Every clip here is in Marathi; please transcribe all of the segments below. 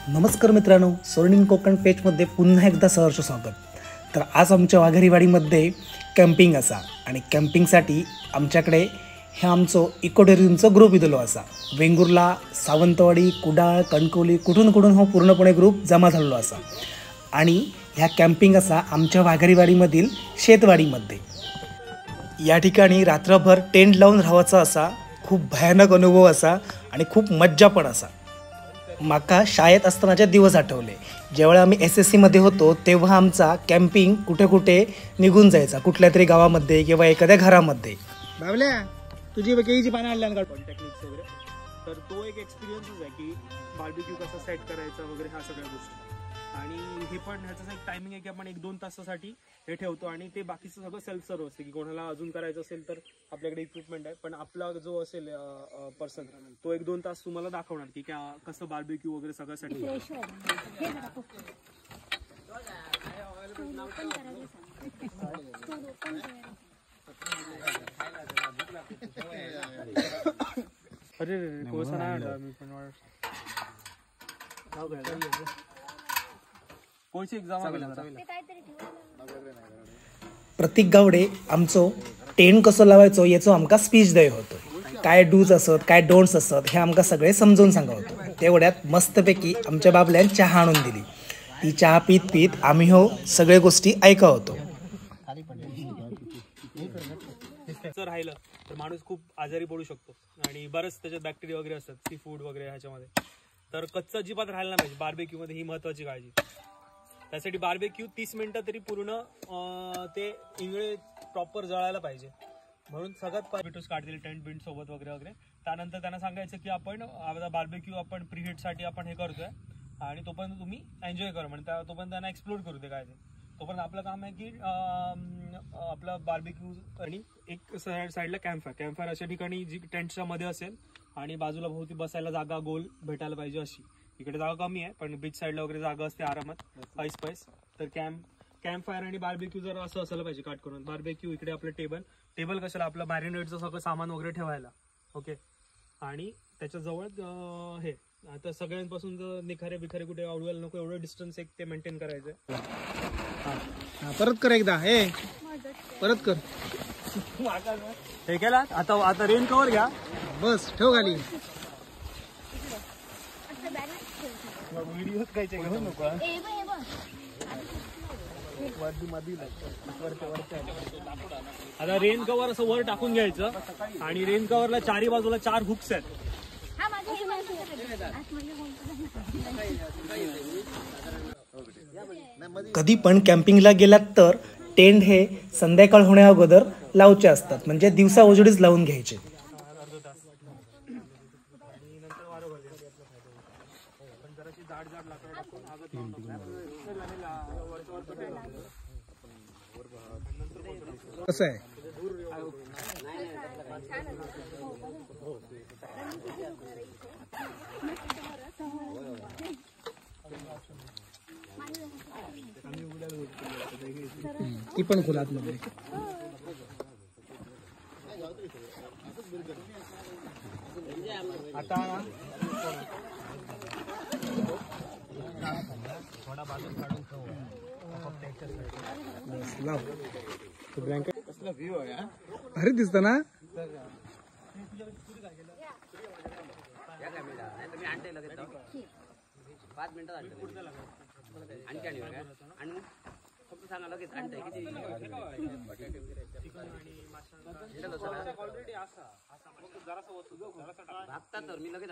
नमस्कार मित्रांनो, स्वर्णिम कोकण पेजमध्ये पुन्हा एकदा सहर्ष स्वागत. तर आज आमच्या वाघारीवाडीमध्ये कॅम्पिंग असा आणि कॅम्पिंगसाठी आमच्याकडे हे आमचं इकोटुरिझमचं ग्रुप इदलो असा. वेंगुर्ला, सावंतवाडी, कुडाळ, कणकवली कुठून कुठून हो पूर्णपणे ग्रुप जमा झालेलो असा. आणि ह्या कॅम्पिंग असा आमच्या वाघारीवाडीमधील शेतवाडीमध्ये. या ठिकाणी रात्रभर टेंट लावून राहायचा असा. खूप भयानक अनुभव असा आणि खूप मज्जा पण असा. माका शाळेत असतानाचे दिवस आठवले. जेव्हा आम्ही SSC मध्ये होतो तेव्हा आमचा कॅम्पिंग कुठे कुठे निघून जायचा, कुठल्या तरी गावामध्ये किंवा एखाद्या घरामध्ये. बाबल्या तुझी केळीची पानं आणल्या ना टेक्निक्स वगैरे, तर तो एक एक्सपिरियन्सच आहे की बार्बिक्यू कसा सेट करायचा वगैरे ह्या सगळ्या गोष्टी. आणि हे पण ह्याचं एक टायमिंग आहे की आपण 1-2 तासासाठी हे ठेवतो आणि ते बाकीचं सगळं सेल्फ सर्व असते की कोणाला अजून करायचं असेल तर आपल्याकडे इक्विपमेंट आहे. पण आपला जो असेल पर्सन तो 1-2 तास तुम्हाला दाखवणार की कसं बार्बिक्यू वगैरे सगळं सेट. अरे कोळसा नाही आणला मी पण. प्रतीक गावडे आमचो टेंट कसं लावायचो याचो आमका स्पीच द्याय होतो. काय डूज असत, काय डोंट्स असत हे आमका सगळे समजून सांगा होतो. तेवढ्यात मस्तपैकी आमच्या बाबल्यान चहा आणून दिली. ती चहा पीत पीत आम्ही हो सगळे गोष्टी ऐका होतो. राहिलं तर माणूस खूप आजारी पडू शकतो आणि बरंच त्याच्यात बॅक्टेरिया वगैरे असतात, सी फूड वगैरे ह्याच्यामध्ये. तर कच्चा अजिबात राहायला नाही पाहिजे बार्बेक्यू मध्ये, ही महत्वाची काळजी. त्यासाठी बार्बेक्यू 30 मिनिटं तरी पूर्ण ते इंगळे प्रॉपर जळायला पाहिजे. म्हणून सगळ्यात पहिले काढतील टेंट बिंट सोबत वगैरे वगैरे. त्यानंतर त्यांना सांगायचं की आपण बार्बेक्यू आपण प्रीहीटसाठी आपण हे करतोय आणि तोपर्यंत तुम्ही एन्जॉय करा. म्हणजे तोपर्यंत त्यांना एक्सप्लोर करू दे काय ते. तोपर्यंत आपलं काम आहे की आपला बार्बेक्यू आणि एक साईडला कॅम्पफायर अशा ठिकाणी जी टेंटच्या मध्ये असेल आणि बाजूला भोवती बसायला जागा गोल भेटायला पाहिजे अशी. इकडे जागा कमी आहे पण बीच साईडला वगैरे जागा असते आरामात, पैस. तर कॅम्पफायर आणि बार्बेक्यू जर असं असायला पाहिजे काट करून. बार्बेक्यू इकडे आपलं टेबल कशाला आपलं मॅरिनेटचं सगळं सामान वगैरे ठेवायला. ओके. आणि त्याच्याजवळ हे आता सगळ्यांपासून जर निखारे बिखारे कुठे आवडवायला नको एवढं डिस्टन्स एक ते मेंटेन करायचं. परत कर एकदा, हे परत कर. हे केला आता रेन कव्हर घ्या, बस ठेव खाली. आता रेन कव्हर असं वर टाकून घ्यायचं आणि रेन कव्हरला चारी बाजूला 4 हुक्स आहेत. कधी पण कॅम्पिंगला गेलात तर टेंट हे संध्याकाळ होण्या अगोदर लावचे असतात, म्हणजे दिवसा उजेडीच लावून घ्यायचे. कसं आहे ती पण खुलात मध्ये. आता थोडा बाजू काढून लाव. ब्लँकेट कसला व्ह्यू आहे. भारी दिसत ना. मी लगेच आणते 5 मिनिटात मी लगेच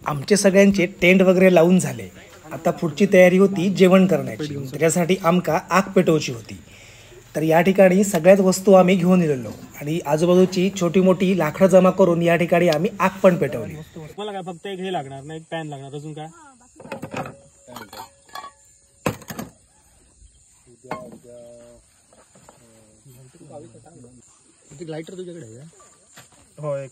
आमचे सगळ्यांचे टेंट वगैरे लावून झाले. आता पुढची तयारी होती जेवण करण्याची. त्याच्यासाठी आमका आग पेटवायची होती. तर या ठिकाणी सगळ्याच वस्तू आम्ही घेऊन गेलेलो आणि आजूबाजूची छोटी मोठी लाकडं जमा करून या ठिकाणी आम्ही आग पण पेटवली. मला काय फक्त एक हे लागणार ना, एक पॅन लागणार. अजून काय लायटर तुझ्याकडे आहे? हो एक.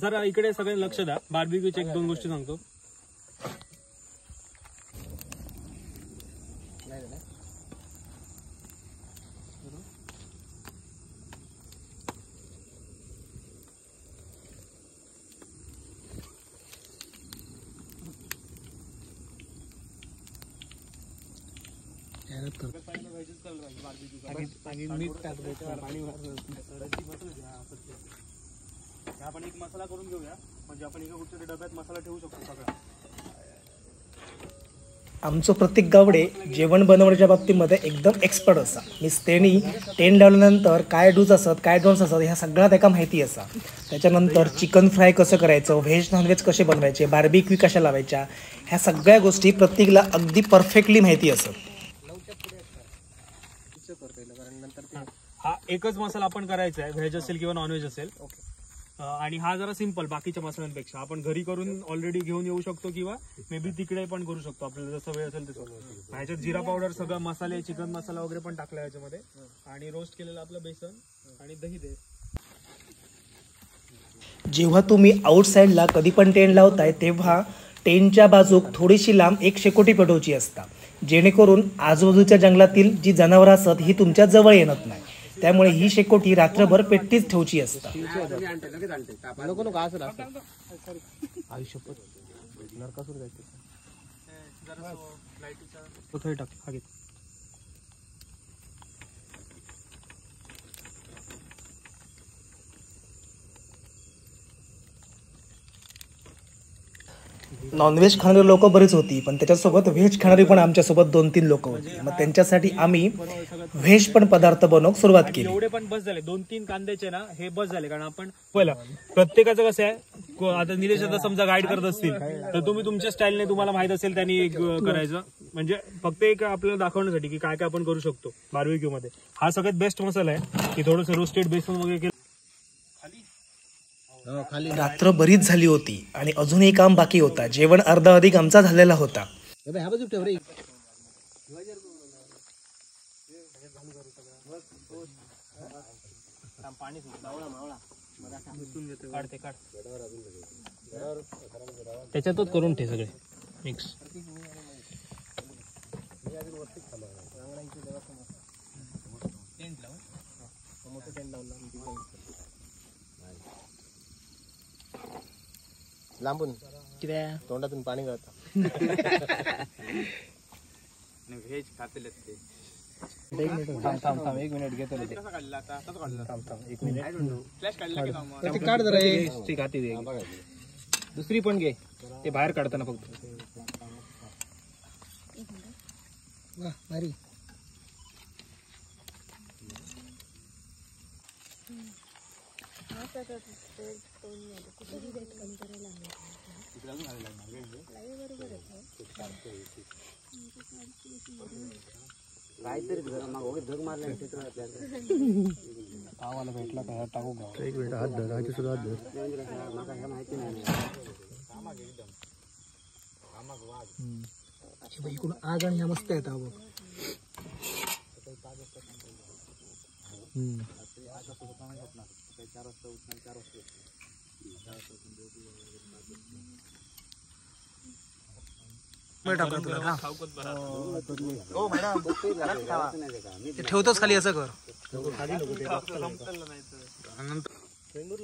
जरा इकडे सगळे लक्ष द्या. बार्बिक्यूच्या 1-2 गोष्टी सांगतो. मेहनत करतो मीठ टाकतो पाणी आपण एक मसाला करून घेऊया, म्हणजे आपण एका कुठच्या डब्यात मसाला ठेवू शकतो सगळा. आमचं प्रत्येक गावडे जेवण बनवण्याच्या बाबतीमध्ये एकदम एक्सपर्ट असा. मीन्स तेणी टेंट लावल्यानंतर काय डूज असत काय डोंट्स असत ह्या सगळ्या त्याका माहिती असा. त्याच्यानंतर चिकन फ्राय कसं करायचं, व्हेज नॉनव्हेज कसे बनवायचे, बार्बिक्यू कशा लावायच्या, ह्या सगळ्या गोष्टी प्रत्येकाला अगदी परफेक्टली माहिती असत. हा एकच मसाला आपण करायचा आहे, व्हेज असेल किंवा नॉनव्हेज असेल. आणि हा जरा सिंपल बाकीच्या मसाल्यांपेक्षा आपण घरी करून ऑलरेडी घेऊन येऊ शकतो किंवा मे बी तिकडे पण करू शकतो, आपल्याला जसं वेळ असेल तसं. ह्याच्यात जिरा पावडर, सगळं मसाले, चिकन मसाला वगैरे पण टाकला याच्यामध्ये, आणि रोस्ट केलेलं आपलं बेसन आणि दही दे. जेव्हा तुम्ही आउटसाईडला कधी पण टेंट लावताय तेव्हा टेंटच्या बाजूक थोडीशी लांब एक शेकोटी पेटवची असता, जेणेकरून आजूबाजूच्या जंगलातील जी जनावरं असतात ही तुमच्या जवळ येणार नाही. त्यामुळे ही शेकोटी रात्रभर पेटतीच ठेवची असतात. नॉनव्हेज खाणारी लोक बरीच होती, पण त्याच्यासोबत व्हेज खाणारी पण आमच्यासोबत 2-3 लोक होती. मग त्यांच्यासाठी आम्ही व्हेज पण पदार्थ बनवून सुरुवात केली. एवढे पण बस झाले, 2-3 कांद्याचे ना हे बस झाले. कारण आपण पहिला प्रत्येकाचं कसं आहे, आता निलेश आता समजा गाईड करत असतील तर तुम्ही तुमच्या स्टाईलने, तुम्हाला माहित असेल त्यांनी करायचं, म्हणजे फक्त एक आपल्याला दाखवण्यासाठी की काय काय आपण करू शकतो बार्बिक्यू मध्ये. हा सगळ्यात बेस्ट मसाला आहे की थोडंसं रोस्टेड बेसन वगैरे केलं. रात्र बरीच झाली होती आणि अजूनही काम बाकी होता. जेवण अर्धा अधिक आमचा झालेला होता. त्याच्यातच करून ठे सगळे मिक्स. लांबून तोंडातून पाणी गळतं. व्हेज खातेल ते. थांब 1 मिनिट घेतो ते. काढ जरा दुसरी पण घे, ते बाहेर काढताना फक्त. भारी. काहीतरी धग मारला आम्हाला भेटला का टाकू का? एक मिनिट हात धर, हात सुद्धा हात धर. माहिती नाही. इकडून आग आणि ह्या मस्त आहेत बघ. ठेवतोच खाली असं कर.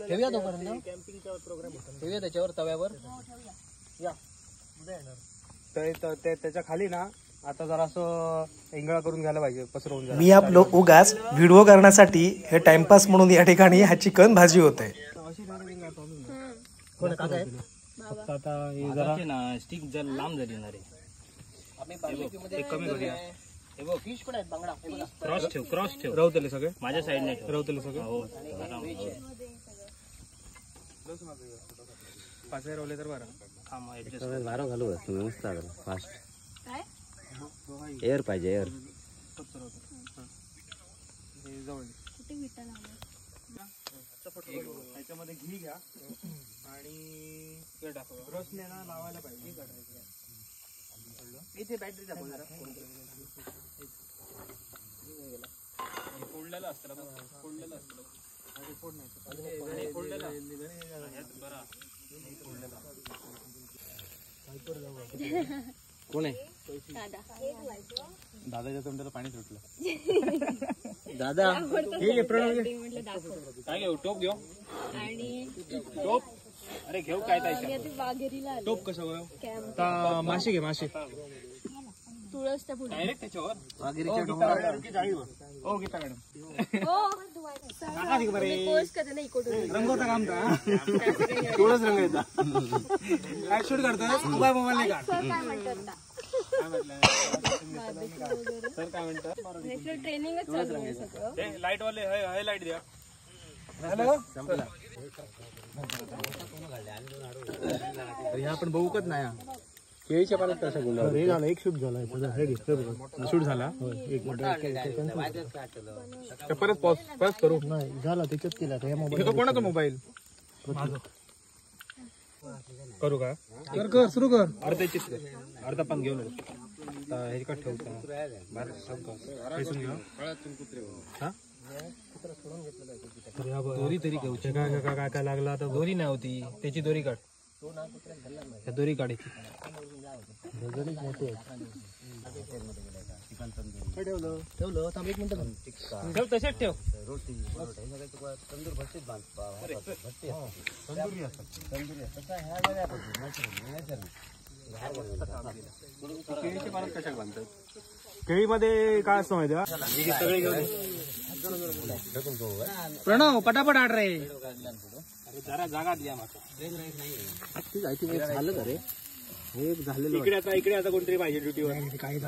ठेवूया तोपर्यंत, ठेवूया त्याच्यावर तव्यावर. त्याच्या खाली ना आता जरा असं एंगळा करून घ्यायला पाहिजे, पसरवून जरा. मी आपलं उगाच व्हिडिओ करण्यासाठी हे टाइमपास म्हणून या ठिकाणी हा चिकन भाजी होत आहे. फक्त आता हे जरा स्टिक जर लांब झाली येणार आहे. कमी करूया. फिश पण आहेत, बांगडा. क्रॉस ठेव रवतले सगळे माझ्या साईडने रवतले सगळे. पाचही रवले तर बरं. वारो घालू मस्त फास्ट. एअर पाहिजे, एअर. त्याच्यामध्ये घी घ्या आणि ते टाकू. रसने ना लावायला पाहिजे. इथे बॅटरी टाकू जरा. फोडलेलं असतं, फोडलेलं असतं. फोडलेलं कोण आहे? दादाच्या तोंडाला पाणी सुटलं. दादा काय घेऊ? टोप घेऊ. टोप अरे घेऊ काय? टोप कसं? मासे घे, मासे. तुळसच्या पुढे डायरेक्ट त्याच्यावर वाघेरीच्या डोंगरावर ओ गीता मॅडम तुम्ही कोर्स करते ना इको टुरिझम रंगवता काम का थोडंच रंग येतात काय शूट करतोय उभा मोबाईल नाही काढ सर काय म्हणतात सर काय म्हणतात ट्रेनिंगच चालू आहे सगळं लाईट वाले हे लाईट द्या हॅलो ह्या आपण बघूकच नाही केळीच्या पाण्यात कसं बोलला हे झालं एक शूट झाला शूट झाला परत परत करू नाही झाला त्याच्यात केला कोणाचा मोबाईल करू का कर सुरू कर अर्ध्याचीच अर्धा पण घेऊन ह्याच्यात ठेवता दोरी तरी घेऊची काय काय लागला आता दोरी नाही होती त्याची दोरी काढ दोरी काढायची ठेवलं थांब 1 मिनिट ठेव तसेच ठेव केळीमध्ये काय असतं माहिती सगळे घेऊन प्रणव पटापट आड रे जरा जागा द्या झालं का रे हे झालेलं इकडे आता कोणतरी पाहिजे ड्युटीवर काही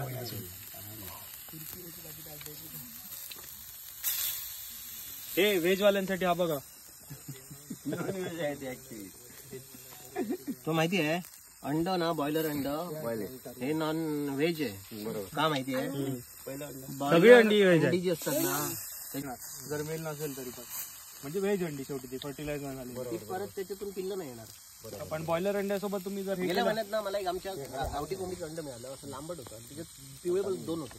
हे व्हेज वाल्यांसाठी हा बघा तो माहिती आहे अंड ना बॉयलर अंड हे नॉन व्हेज आहे बरोबर का माहिती आहे सगळी अंडी व्हेज अंडी जी असतात ना जर मेल नसेल तरी पण म्हणजे व्हेज अंडी शेवटी ती फर्टिलायझर झाली ती परत त्याच्यातून पिल्लं नाही येणार पण बॉयलर अंड्यासोबत तुम्ही जर गेल्या महिन्यात ना मला एक आमच्या गावठी कोंबडीचं अंड मिळालं असं लांबट होतं त्याच्यात पिवळे पण 2 होते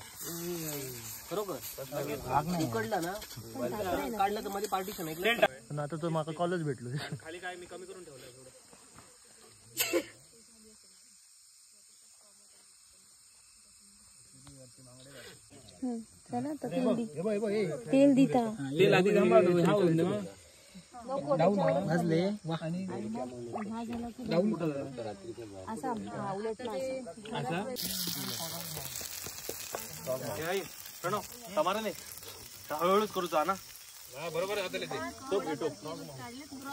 बरोबर उकडलं ना काढलं तर मध्ये पार्टिशन ऐकलं आता तो माका कॉलेज भेटलो खाली काय मी कमी करून ठेवलंय थोडं तेल दिता तेल आधी भाजले प्रणव तमारा नाही हळूहळूच करू जा ना बरोबर आहे टोप घे टोप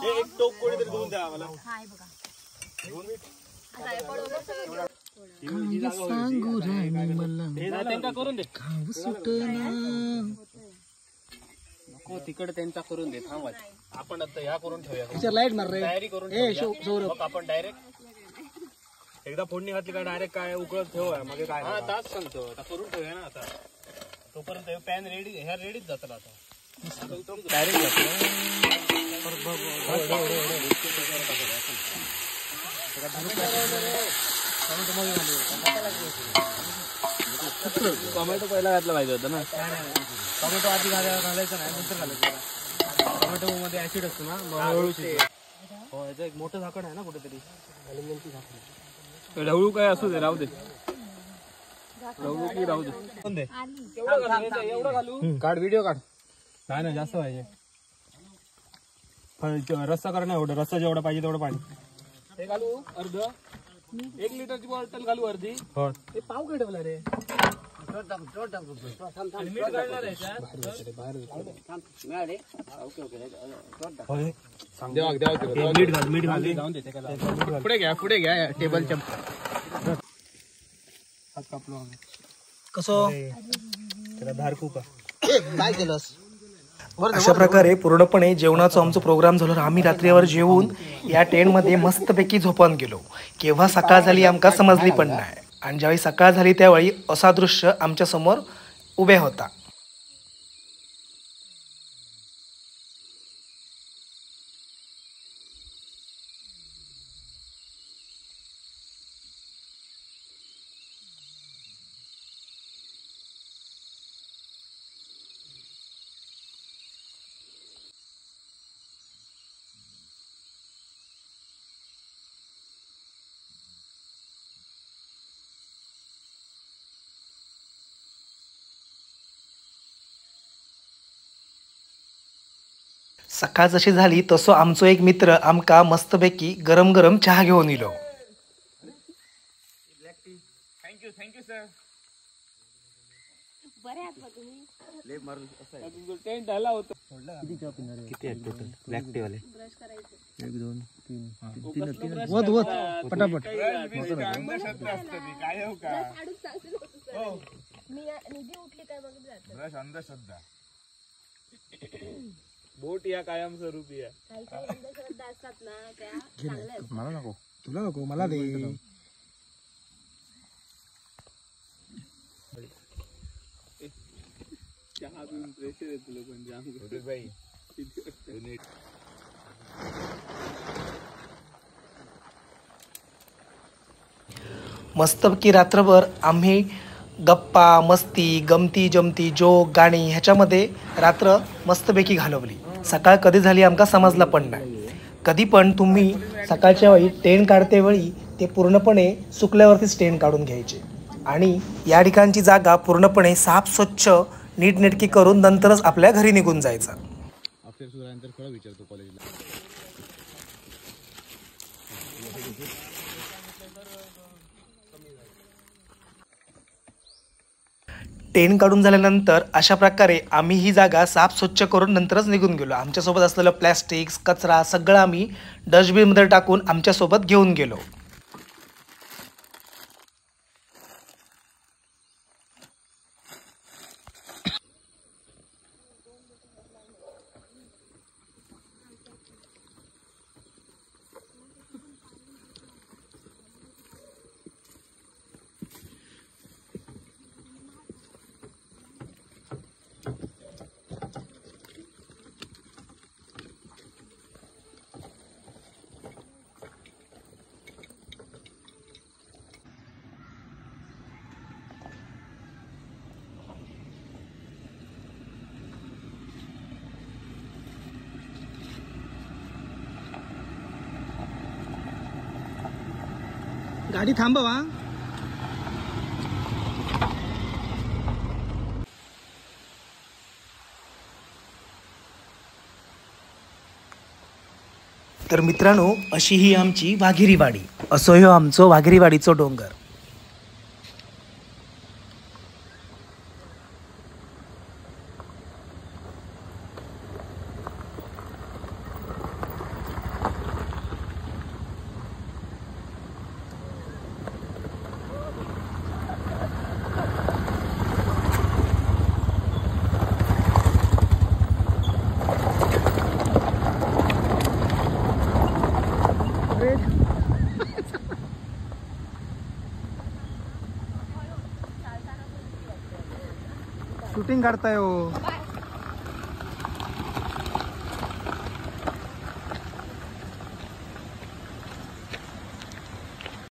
एक टोप कोणीतरी घेऊन द्या आम्हाला त्यांना करून दे नको तिकड त्यांचा करून दे थांबा आपण आता ह्या करून ठेवूया लाईट मार रे तयारी करून ठेवूया. आपण डायरेक्ट एकदा फोडणी घातली का डायरेक्ट काय उकळत ठेवूया मग काय हा तास सांगतो आता करून ठेवूया ना आता तोपर्यंत पॅन रेडी ह्या रेडीच जातात आता डायरेक्ट टोमॅटो पहिला घातला पाहिजे होता ना टोमॅटो आधी घालायचा नाही नंतर घालायचं टोमॅटो मध्ये ऍसिड असतो ना हळूहळू हो याचं एक मोठं झाकण आहे ना कुठेतरी अल्युमिनियमची झाकण ढवळू काय असू दे राहू दे ढवळू की राहू दे एवढं घालू काढ व्हिडिओ काढ नाही ना जास्त पाहिजे रस्सा करा नाही एवढं रस्सा जेवढा पाहिजे तेवढं पाणी हे घालू अर्ध 1 लिटरची बॉटल घालू अर्धी हो ते पाव काय ठेवला रे पुढे घ्या टेबलच्या हात कापलो कसं त्याला धार खूप काय केलंस अशा प्रकारे पूर्णपणे जेवणाचा आमचा प्रोग्राम झाला. आम्ही रात्रीवर जेवून या टेंटमध्ये मस्तपैकी झोपून गेलो. केव्हा सकाळ झाली आमका समजली पण नाही. आणि ज्यावेळी सकाळ झाली त्यावेळी असा दृश्य आमच्या समोर उभे होता. सकाळ जशी झाली तसो आमचो एक मित्र आमका मस्तपैकी गरम गरम चहा घेऊन इलो. थँक्यू सर बरे आहात का तुम्ही? ब्रश करायचं. वत वत पटापट. ब्रश काढून सांगते ना तू सर. निधी उठली काय बघत जातं. बोट या कायमस्वरूपी आहे. काही काही अंधश्रद्धा असतात ना त्या चांगल्या असतात. मला नको. तुला नको मला दे. चहा पिऊन प्रेशर येतो लोकांच्या. मस्तपैकी रात्रभर आम्ही गप्पा मस्ती गमती जमती जोक गाणी ह्याच्यामध्ये रात्र मस्तपैकी घालवली. सकाळ कधी झाली आमका समजला पण नाही. कधी पण तुम्ही सकाळच्या वेळी टेन काढते वेळी ते पूर्णपणे सुकल्यावरतीच टेन काढून घ्यायचे आणि या ठिकाणची जागा पूर्णपणे साफ स्वच्छ नीटनेटकी करून नंतरच आपल्या घरी निघून जायचं. अफेअर सुधारल्यानंतर खरं विचारतो कॉलेजला. टेन काढून झाल्यानंतर अशा प्रकारे आम्ही ही जागा साफ स्वच्छ करून नंतरच निघून गेलो. आमच्यासोबत असलेलं प्लॅस्टिक्स कचरा सगळं आम्ही डस्टबिनमध्ये टाकून आमच्यासोबत घेऊन गेलो. गाडी थांबवा. तर मित्रांनो अशी ही आमची वाघिरीवाडी. असो ह्यो आमचो वाघिरीवाडीचो डोंगर. शूटिंग काढताय हो.